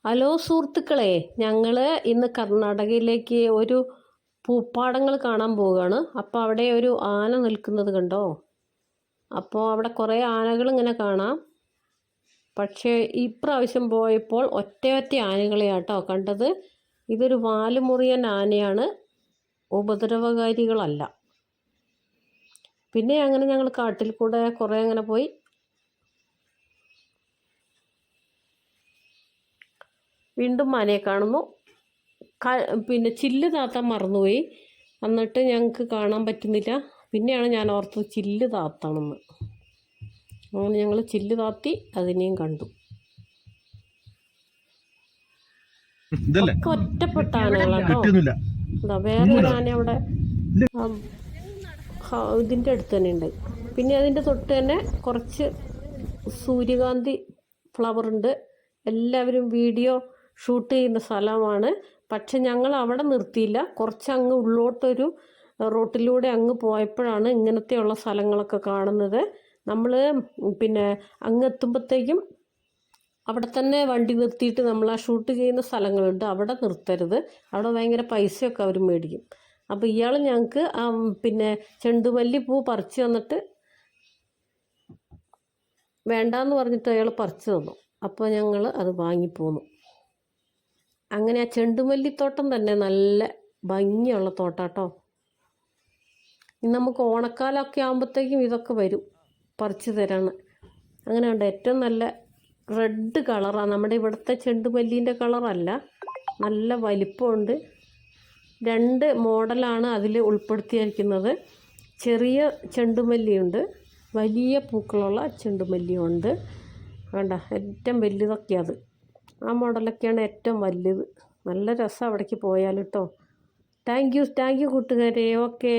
Hello സുഹൃത്തുക്കളെ, ഞങ്ങൾ ഇന്ന് കർണാടകയിലേക്ക് ഒരു പൂപ്പാടങ്ങൾ കാണാൻ പോവുകയാണ്. അപ്പോൾ അവിടെ ഒരു ആന നിൽക്കുന്നത് കണ്ടോ? അപ്പോൾ അവിടെ കുറേ ആനകൾ ഇങ്ങനെ കാണാം. പക്ഷേ ഇപ്രാവശ്യം പോയപ്പോൾ ഒറ്റ ആനകളെയാട്ടോ കണ്ടത്. ഇതൊരു വാലുമുറിയൻ ആനയാണ്, ഉപദ്രവകാരികളല്ല. പിന്നെ അങ്ങനെ ഞങ്ങൾ കാട്ടിൽ കൂടെ കുറേ അങ്ങനെ പോയി. വീണ്ടും ആനയെ കാണുന്നു. പിന്നെ ചില്ല് താത്താൻ മറന്നുപോയി, എന്നിട്ട് ഞങ്ങൾക്ക് കാണാൻ പറ്റുന്നില്ല. പിന്നെയാണ് ഞാൻ ഓർത്തത് ചില്ല് താത്താണെന്ന്. അങ്ങനെ ഞങ്ങൾ ചില്ല് താത്തി അതിനെയും കണ്ടു. ഒറ്റപ്പെട്ട ആനകളാട്ടോ. വേറെ ഒരു ആന അവിടെ ഇതിൻ്റെ അടുത്ത് തന്നെ ഉണ്ട്. പിന്നെ അതിൻ്റെ തൊട്ട് തന്നെ കുറച്ച് സൂര്യകാന്തി ഫ്ലവർ ഉണ്ട്. എല്ലാവരും വീഡിയോ ഷൂട്ട് ചെയ്യുന്ന സ്ഥലമാണ്. പക്ഷെ ഞങ്ങൾ അവിടെ നിർത്തിയില്ല. കുറച്ചങ്ങ് ഉള്ളോട്ടൊരു റോട്ടിലൂടെ അങ്ങ് പോയപ്പോഴാണ് ഇങ്ങനത്തെയുള്ള സ്ഥലങ്ങളൊക്കെ കാണുന്നത്. നമ്മൾ പിന്നെ അങ്ങ് എത്തുമ്പോഴത്തേക്കും അവിടെ തന്നെ വണ്ടി നിർത്തിയിട്ട് നമ്മൾ ആ ഷൂട്ട് ചെയ്യുന്ന സ്ഥലങ്ങളുണ്ട്, അവിടെ നിർത്തരുത്. അവിടെ ഭയങ്കര പൈസയൊക്കെ അവർ മേടിക്കും. അപ്പോൾ ഇയാൾ ഞങ്ങൾക്ക് പിന്നെ ചെണ്ടുമല്ലി പൂ പറിച്ച് തന്നിട്ട് വേണ്ടാന്ന് പറഞ്ഞിട്ട് അയാൾ പറിച്ച് തന്നു. അപ്പോൾ ഞങ്ങൾ അത് വാങ്ങിപ്പോന്നു. അങ്ങനെ ആ ചെണ്ടുമല്ലിത്തോട്ടം തന്നെ നല്ല ഭംഗിയുള്ള തോട്ടാട്ടോ. നമുക്ക് ഓണക്കാലമൊക്കെ ആകുമ്പോഴത്തേക്കും ഇതൊക്കെ വരും പറിച്ച് തരാണ്. അങ്ങനെ ഉണ്ട്. ഏറ്റവും നല്ല റെഡ് കളറാണ്. നമ്മുടെ ഇവിടുത്തെ ചെണ്ടുമല്ലീൻ്റെ കളറല്ല, നല്ല വലിപ്പമുണ്ട്. 2 മോഡലാണ് അതിൽ ഉൾപ്പെടുത്തിയിരിക്കുന്നത്. ചെറിയ ചെണ്ടുമല്ലിയുണ്ട്, വലിയ പൂക്കളുള്ള ചെണ്ടുമല്ലിയുണ്ട്. വേണ്ട, ഏറ്റവും വലുതൊക്കെയാണ് അത്. ആ മോഡലൊക്കെയാണ് ഏറ്റവും വലുത്. നല്ല രസം അവിടേക്ക് പോയാൽ കേട്ടോ. താങ്ക് യു കൂട്ടുകാരെ. ഓക്കെ.